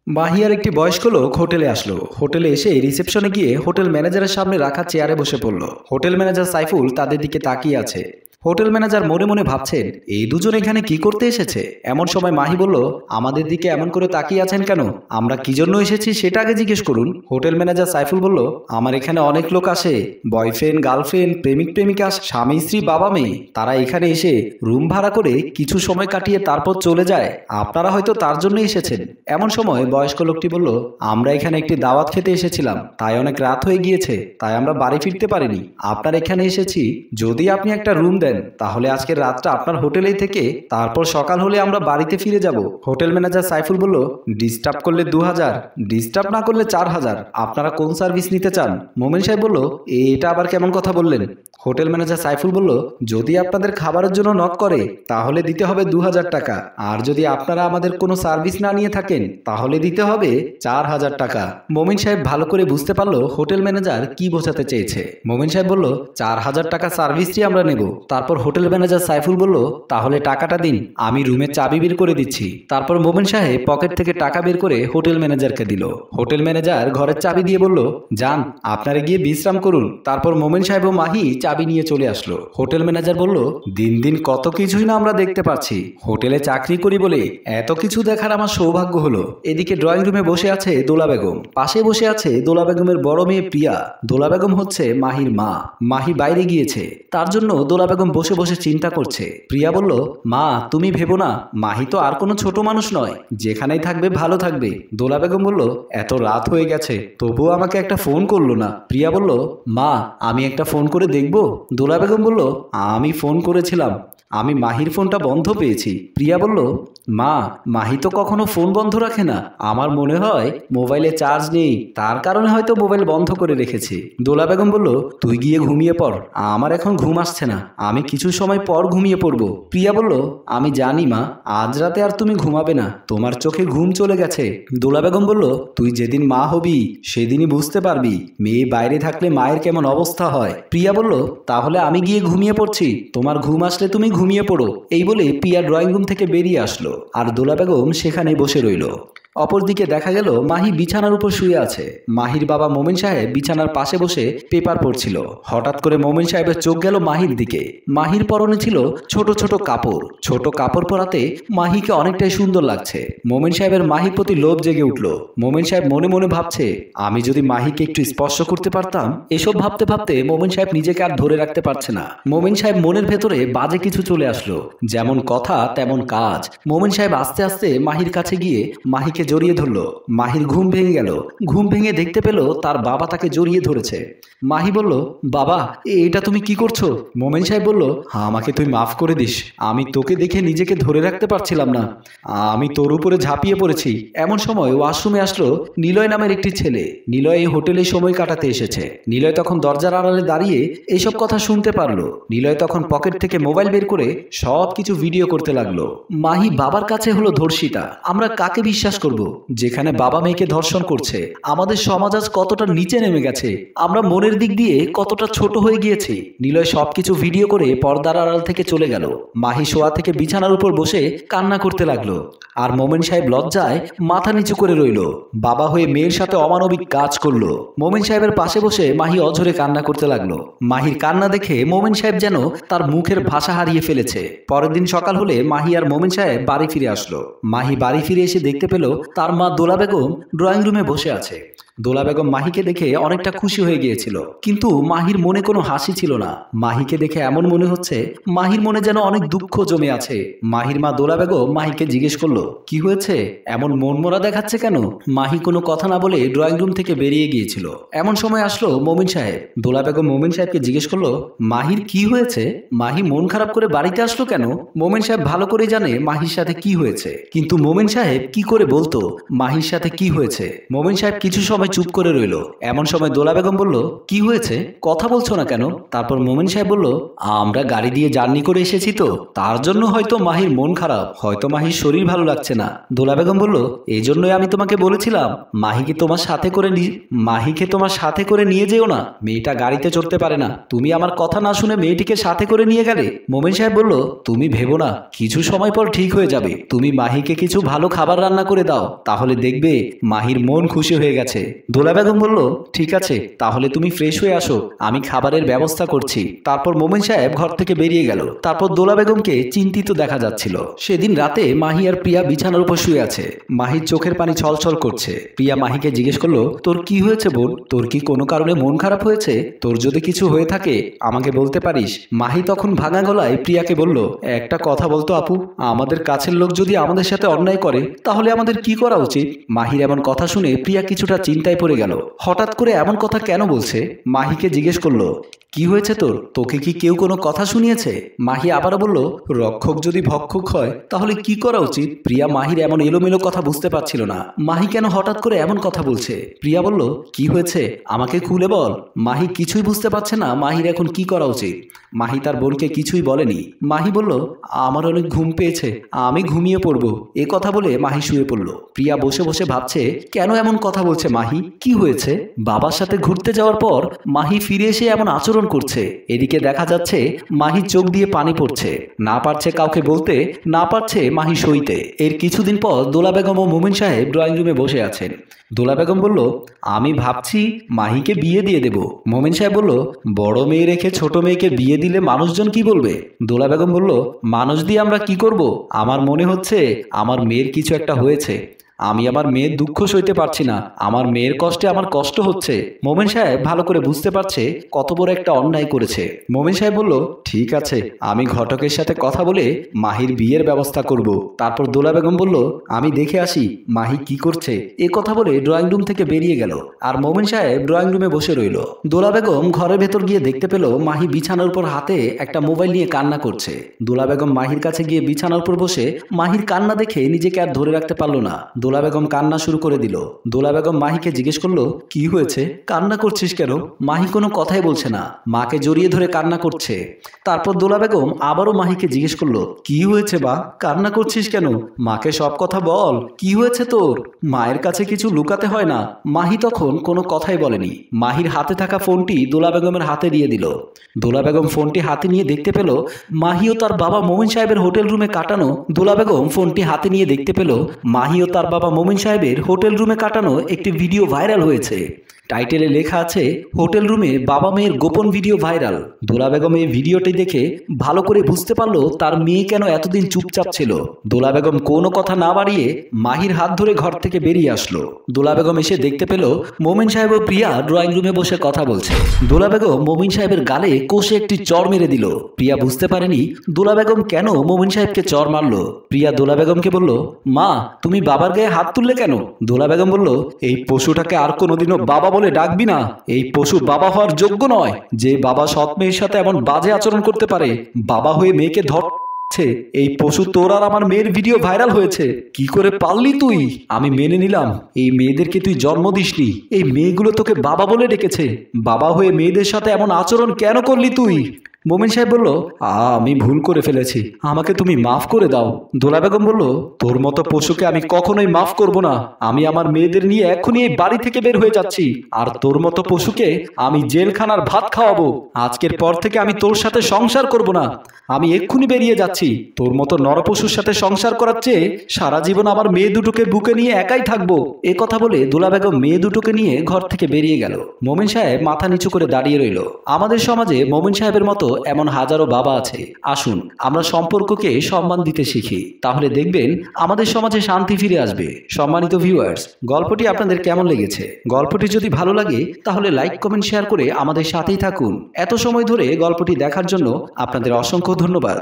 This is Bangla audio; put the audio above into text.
মাহি আর একটি বয়স্ক লোক হোটেলে আসলো। হোটেলে এসে রিসেপশনে গিয়ে হোটেল ম্যানেজারের সামনে রাখা চেয়ারে বসে পড়ল। হোটেল ম্যানেজার সাইফুল তাদের দিকে তাকিয়ে আছে। হোটেল ম্যানেজার মনে মনে ভাবছেন, এই দুজন এখানে কি করতে এসেছে। এমন সময় মাহি বলল, আমাদের দিকে এমন করে তাকিয়ে আছেন কেন? আমরা কি জন্য এসেছি সেটা আগে জিজ্ঞেস করুন। হোটেল ম্যানেজার সাইফুল বলল, আমার এখানে অনেক লোক আসে, বয়ফ্রেন্ড, গার্লফ্রেন্ড, প্রেমিক প্রেমিকা, স্বামী স্ত্রী, বাবা মেয়ে, তারা এখানে এসে রুম ভাড়া করে কিছু সময় কাটিয়ে তারপর চলে যায়। আপনারা হয়তো তার জন্য এসেছেন। এমন সময় বয়স্ক লোকটি বলল, আমরা এখানে একটি দাওয়াত খেতে এসেছিলাম, তাই অনেক রাত হয়ে গিয়েছে, তাই আমরা বাড়ি ফিরতে পারিনি। আপনার এখানে এসেছি, যদি আপনি একটা রুম দেন তাহলে আজকের রাতটা আপনার হোটেলেই থেকে তারপর সকাল হলে আমরা বাড়িতে ফিরে যাব। হোটেল ম্যানেজার সাইফুল বলল, ডিস্টার্ব করলে 2000, ডিস্টার্ব না করলে 4000। আপনারা কোন সার্ভিস নিতে চান? মোমেন সাহেব বলল, এটা আবার কেমন কথা বললেন? হোটেল ম্যানেজার সাইফুল বলল, যদি আপনাদের খাবারের জন্য নক করে তাহলে দিতে হবে 2000 টাকা, আর যদি আপনারা আমাদের কোনো সার্ভিস না নিয়ে থাকেন তাহলে দিতে হবে 4000 টাকা। মোমিন সাহেব ভালো করে বুঝতে পারলো হোটেল ম্যানেজার কি বোঝাতে চেয়েছে। মোমিন সাহেব বলল, 4000 টাকা সার্ভিসটি আমরা নেব। তারপর হোটেল ম্যানেজার সাইফুল বলল, তাহলে টাকাটা দিন, আমি রুমের চাবি বের করে দিচ্ছি। তারপর মোমিন সাহেব পকেট থেকে টাকা বের করে হোটেল ম্যানেজারকে দিল। হোটেল ম্যানেজার ঘরের চাবি দিয়ে বলল, যান, আপনারা গিয়ে বিশ্রাম করুন। তারপর মোমিন সাহেব ও মাহি চাবি নিয়ে চলে আসলো। হোটেল ম্যানেজার বলল, দিন দিন কত কিছুই না আমরা দেখতে পাচ্ছি। হোটেলে চাকরি করি বলে এত কিছু দেখার আমার সৌভাগ্য হলো। এদিকে ড্রয়িং রুমে বসে আছে দোলা বেগম, পাশে বসে আছে দোলা বেগমের বড় মেয়ে প্রিয়া। দোলা বেগম হচ্ছে মাহির মা। মাহি বাইরে গিয়েছে, তার জন্য দোলা বেগম বসে বসে চিন্তা করছে। প্রিয়া বলল, মা তুমি ভেবো না, মাহি তো আর কোনো ছোট মানুষ নয়, যেখানেই থাকবে ভালো থাকবে। দোলা বেগম বলল, এত রাত হয়ে গেছে তবুও আমাকে একটা ফোন করলো না। প্রিয়া বলল, মা আমি একটা ফোন করে দেখব? দোলা বেগম বলল, আমি ফোন করেছিলাম, আমি মাহির ফোনটা বন্ধ পেয়েছি। প্রিয়া বলল, মা মাহি তো কখনো ফোন বন্ধ রাখে না, আমার মনে হয় মোবাইলে চার্জ নেই, তার কারণে হয়তো মোবাইল বন্ধ করে রেখেছে। দোলা বেগম বলল, তুই গিয়ে ঘুমিয়ে পড়, আমার এখন ঘুম আসছে না, আমি কিছু সময় পর ঘুমিয়ে পড়বো। প্রিয়া বলল, আমি জানি মা, আজ রাতে আর তুমি ঘুমাবে না, তোমার চোখে ঘুম চলে গেছে। দোলা বেগম বলল, তুই যেদিন মা হবি সেদিনই বুঝতে পারবি মেয়ে বাইরে থাকলে মায়ের কেমন অবস্থা হয়। প্রিয়া বলল, তাহলে আমি গিয়ে ঘুমিয়ে পড়ছি, তোমার ঘুম আসলে তুমি ঘুমিয়ে পড়ো। এই বলে প্রিয়া ড্রয়িং রুম থেকে বেরিয়ে আসলো, আর দোলা বেগম সেখানে বসে রইল। অপরদিকে দেখা গেল মাহি বিছানার উপর শুয়ে আছে। মাহির বাবা মোমিন সাহেব বিছানার পাশে বসে পেপার পড়ছিল। হঠাৎ করে মোমিন সাহেবের চোখ গেল মাহির দিকে। মাহির পরনে ছিল ছোট ছোট কাপড়। ছোট কাপড় পরাতে মাহিকে অনেকটাই সুন্দর লাগছে। মোমিন সাহেবের মাহির প্রতি লোভ জেগে উঠল। মোমিন সাহেব মনে মনে ভাবছে, আমি যদি মাহিকে একটু স্পর্শ করতে পারতাম। এসব ভাবতে ভাবতে মোমিন সাহেব নিজেকে আর ধরে রাখতে পারছে না। মোমিন সাহেব মনের ভেতরে বাজে কিছু চলে আসলো, যেমন কথা তেমন কাজ। মোমিন সাহেব আস্তে আস্তে মাহির কাছে গিয়ে মাহিকে জড়িয়ে ধরলো। মাহির ঘুম ভেঙে গেল। ঘুম ভেঙে দেখতে পেল তার বাবা তাকে জড়িয়ে ধরেছে। মাহি বলল, বাবা এটা তুমি কি করছো? মোমিন সাহেব বলল, আমাকে তুই মাফ করে দিস, আমি তোকে দেখে নিজেকে ধরে রাখতে পারছিলাম না, আমি তোর উপরে ঝাঁপিয়ে পড়েছি। এমন সময় ওয়াশরুমে আসলো নিলয় নামের একটি ছেলে। নিলয় এই হোটেলে সময় কাটাতে এসেছে। নিলয় তখন দরজার আড়ালে দাঁড়িয়ে এইসব কথা শুনতে পারলো। নিলয় তখন পকেট থেকে মোবাইল বের করে সব কিছু ভিডিও করতে লাগলো। মাহি বাবার কাছে হলো ধর্ষিতা। আমরা কাকে বিশ্বাস করব, যেখানে বাবা মেয়েকে ধর্ষণ করছে? আমাদের সমাজ আজ কতটা নিচে নেমে গেছে, আমরা মনের দিক দিয়ে কতটা ছোট হয়ে গিয়েছি। নিলয় সবকিছু ভিডিও করে পর্দার আড়াল থেকে চলে গেল। মাহি শোয়া থেকে বিছানার উপর বসে কান্না করতে লাগলো, আর মোমিন সাহেব লজ্জায় মাথা নিচু করে রইল। বাবা হয়ে মেয়ের সাথে অমানবিক কাজ করলো। মোমিন সাহেবের পাশে বসে মাহি অঝরে কান্না করতে লাগলো। মাহির কান্না দেখে মোমিন সাহেব যেন তার মুখের ভাষা হারিয়ে ফেলেছে। পরের দিন সকাল হলে মাহি আর মোমিন সাহেব বাড়ি ফিরে আসলো। মাহি বাড়ি ফিরে এসে দেখতে পেল তার মা দোলা বেগম ড্রয়িং রুমে বসে আছে। দোলা বেগম মাহিকে দেখে অনেকটা খুশি হয়ে গিয়েছিল, কিন্তু মাহির মনে কোনো হাসি ছিল না। মাহিকে দেখে এমন মনে হচ্ছে মাহির মনে যেন অনেক দুঃখ জমে আছে। মাহির মা দোলা বেগম মাহিকে জিজ্ঞেস করলো, কি হয়েছে, এমন মনমরা দেখাচ্ছে কেন? মাহি কোনো কথা না বলে ড্রয়িং রুম থেকে বেরিয়ে গিয়েছিল। এমন সময় আসলো মোমিন সাহেব। দোলা বেগম মোমিন সাহেবকে জিজ্ঞেস করলো, মাহির কি হয়েছে? মাহি মন খারাপ করে বাড়িতে আসলো কেন? মোমিন সাহেব ভালো করে জানে মাহির সাথে কি হয়েছে, কিন্তু মোমিন সাহেব কি করে বলতো মাহির সাথে কি হয়েছে? মোমিন সাহেব কিছু সময় সময় চুপ করে রইল। এমন সময় দোলা বেগম বলল, কি হয়েছে, কথা বলছো না কেন? তারপর মোমেন সাহেব বলল, আমরা গাড়ি দিয়ে জার্নি করে এসেছি তো, তার জন্য হয়তো মাহির মন খারাপ, হয়তো মাহির শরীর ভালো লাগছে না। দোলা বেগম বলল, এই জন্যই আমি তোমাকে বলেছিলাম মাহিকে তোমার সাথে করে নিয়ে যেও না, মেয়েটা গাড়িতে চড়তে পারে না। তুমি আমার কথা না শুনে মেয়েটিকে সাথে করে নিয়ে গেলে। মোমেন সাহেব বলল, তুমি ভেবো না, কিছু সময় পর ঠিক হয়ে যাবে। তুমি মাহিকে কিছু ভালো খাবার রান্না করে দাও, তাহলে দেখবে মাহির মন খুশি হয়ে গেছে। দোলা বেগম বলল, ঠিক আছে, তাহলে তুমি ফ্রেশ হয়ে আসো, আমি খাবারের ব্যবস্থা করছি। তারপর মোমেন সাহেব ঘর থেকে বেরিয়ে গেল। তারপর দোলা বেগমকে চিন্তিত দেখা যাচ্ছিল। সেদিন রাতে মাহি আর প্রিয়া বিছানার উপর শুয়ে আছে। মাহির চোখের পানি ছলছল করছে। প্রিয়া মাহিকে জিজ্ঞেস করলো, তোর কি হয়েছে বোন? তোর কি কোনো কারণে মন খারাপ হয়েছে? তোর যদি কিছু হয়ে থাকে আমাকে বলতে পারিস। মাহি তখন ভাঙা গলায় প্রিয়াকে বলল, একটা কথা বলতো আপু, আমাদের কাছের লোক যদি আমাদের সাথে অন্যায় করে তাহলে আমাদের কি করা উচিত? মাহির এমন কথা শুনে প্রিয়া কিছুটা চিন্তায় পড়ে গেল। হঠাৎ করে এমন কথা কেন বলছে? মাহিকে জিজ্ঞেস করলো, কি হয়েছে তোর? তোকে কি কেউ কোনো কথা শুনিয়েছে? মাহি আবারও বলল, রক্ষক যদি ভক্ষক হয় তাহলে কি করা উচিত? প্রিয়া মাহির এমন এলোমেলো কথা বুঝতে পারছিল না। মাহি কেন হঠাৎ করে এমন কথা বলছে? প্রিয়া বলল, কি হয়েছে আমাকে খুলে বল। মাহি কিছুই বুঝতে পারছে না মাহির এখন কি করা উচিত। মাহি তার বোনকে কিছুই বলেনি। মাহি বলল, আমার অনেক ঘুম পেয়েছে, আমি ঘুমিয়ে পড়বো। এ কথা বলে মাহি শুয়ে পড়ল। প্রিয়া বসে বসে ভাবছে, কেন এমন কথা বলছে মাহি? কি হয়েছে? বাবার সাথে ঘুরতে যাওয়ার পর মাহি ফিরে এসে এমন আচরণ করছে। এদিকে দেখা যাচ্ছে মাহির চোখ দিয়ে পানি পড়ছে, না পারছে কাউকে বলতে, না পারছে মাহি সইতে। এর কিছুদিন পর দোলা বেগম ও মোমেন সাহেব ড্রয়িং রুমে বসে আছেন। দোলা বেগম বলল, আমি ভাবছি মাহিকে বিয়ে দিয়ে দেব। মোমেন সাহেব বলল, বড় মেয়ে রেখে ছোট মেয়েকে বিয়ে দিলে মানুষজন কি বলবে? দোলা বেগম বলল, মানুষ দিয়ে আমরা কি করব? আমার মনে হচ্ছে আমার মেয়ের কিছু একটা হয়েছে। আমি আমার মেয়ের দুঃখ সইতে পারছি না, আমার মেয়ের কষ্টে আমার কষ্ট হচ্ছে। মোমেন সাহেব ভালো করে বুঝতে পারছে কত বড় একটা অন্যায় করেছে। মোমেন সাহেব বলল, ঠিক আছে, আমি ঘটকের সাথে কথা বলে মাহির বিয়ের ব্যবস্থা করব। তারপর দোলা বেগম বলল, আমি দেখে আসি মাহি কি করছে। এ কথা বলে ড্রয়িং রুম থেকে বেরিয়ে গেল। আর মোমেন সাহেব ড্রয়িং রুমে বসে রইল। দোলা বেগম ঘরের ভেতর গিয়ে দেখতে পেল মাহি বিছানার উপর হাতে একটা মোবাইল নিয়ে কান্না করছে। দোলা বেগম মাহির কাছে গিয়ে বিছানার উপর বসে মাহির কান্না দেখে নিজেকে আর ধরে রাখতে পারল না। দোলা বেগম কান্না শুরু করে দিল। দোলা বেগম মাহিকে জিজ্ঞেস করলো, কি হয়েছে, কান্না করছিস কেন? মাহি কোনো কথাই বলছে না, মাকে জড়িয়ে ধরে কান্না করছে। তারপর দোলা বেগম আবারও মাহিকে জিজ্ঞেস করলো, কি হয়েছে বা, কান্না করছিস কেন? মাকে সব কথা বল, কি হয়েছে তোর? মায়ের কাছে কিছু লুকাতে হয় না। মাহি তখন কোনো কথাই বলেনি। মাহির হাতে থাকা ফোনটি দোলা বেগমের হাতে দিয়ে দিল। দোলা বেগম ফোনটি হাতে নিয়ে দেখতে পেল মাহি ও তার বাবা মোমেন সাহেবের হোটেল রুমে কাটানো। দোলা বেগম ফোনটি হাতে নিয়ে দেখতে পেল মাহি ও তার বাবা মোমেন সাহেবের হোটেল রুমে কাটানো একটি ভিডিও ভাইরাল হয়েছে। টাইটেলে লেখা আছে, হোটেল রুমে বাবা মেয়ের গোপন ভিডিও ভাইরাল। দোলা বেগম এই ভিডিওটি দেখে ভালো করে বুঝতে পারলো তার মেয়ে কেন এতদিন চুপচাপ ছিল। দোলা বেগম কোনো কথা না বাড়িয়ে মাহির হাত ধরে ঘর থেকে বেরিয়ে আসলো। দোলা বেগম এসে দেখতে পেল মোমেন সাহেব ও প্রিয়া ড্রয়িং রুমে বসে কথা বলছে। দোলা বেগম মোমেন সাহেবের গালে কষে একটি চড় মেরে দিল। প্রিয়া বুঝতে পারেনি দোলা বেগম কেন মোমেন সাহেবকে চড় মারলো। প্রিয়া দোলা বেগমকে বলল, মা তুমি বাবার গায়ে হাত তুললে কেন? দোলা বেগম বলল, এই পশুটাকে আর কোনোদিনও বাবা বলে ডাকবি না। এই পশু বাবা হওয়ার যোগ্য নয়। যে বাবা সৎ মেয়ের সাথে এমন বাজে আচরণ করতে পারে, বাবা হয়ে মেয়েকে ধরছে। এই পশু, তোর আর আমার মেয়ের ভিডিও ভাইরাল হয়েছে, কি করে পারলি তুই? আমি মেনে নিলাম এই মেয়েদেরকে তুই জন্ম দিসনি, এই মেয়েগুলো তোকে বাবা বলে ডেকেছে। বাবা হয়ে মেয়েদের সাথে এমন আচরণ কেন করলি তুই? মোমেন সাহেব বলল, আমি ভুল করে ফেলেছি, আমাকে তুমি মাফ করে দাও। দোলা বেগম বলল, তোর মতো পশুকে আমি কখনোই মাফ করব না। আমি আমার মেয়েদের নিয়ে এক্ষুনি এই বাড়ি থেকে বের হয়ে যাচ্ছি। আর তোর মতো পশুকে আমি জেলখানার ভাত খাওয়াবো। আজকের পর থেকে আমি তোর সাথে সংসার করব না। আমি এক্ষুনি বেরিয়ে যাচ্ছি। তোর মতো নরপশুর সাথে সংসার করার চেয়ে সারা জীবন আমার মেয়ে দুটোকে বুকে নিয়ে একাই থাকবো। এ কথা বলে দোলা বেগম মেয়ে দুটোকে নিয়ে ঘর থেকে বেরিয়ে গেল। মোমেন সাহেব মাথা নিচু করে দাঁড়িয়ে রইল। আমাদের সমাজে মোমেন সাহেবের মতো এমন হাজারো বাবা আছে। আসুন আমরা সম্পর্ককে সম্মান দিতে শিখি, তাহলে দেখবেন আমাদের সমাজে শান্তি ফিরে আসবে। সম্মানিত ভিউয়ার্স, গল্পটি আপনাদের কেমন লেগেছে? গল্পটি যদি ভালো লাগে তাহলে লাইক, কমেন্ট, শেয়ার করে আমাদের সাথেই থাকুন। এত সময় ধরে গল্পটি দেখার জন্য আপনাদের অসংখ্য ধন্যবাদ।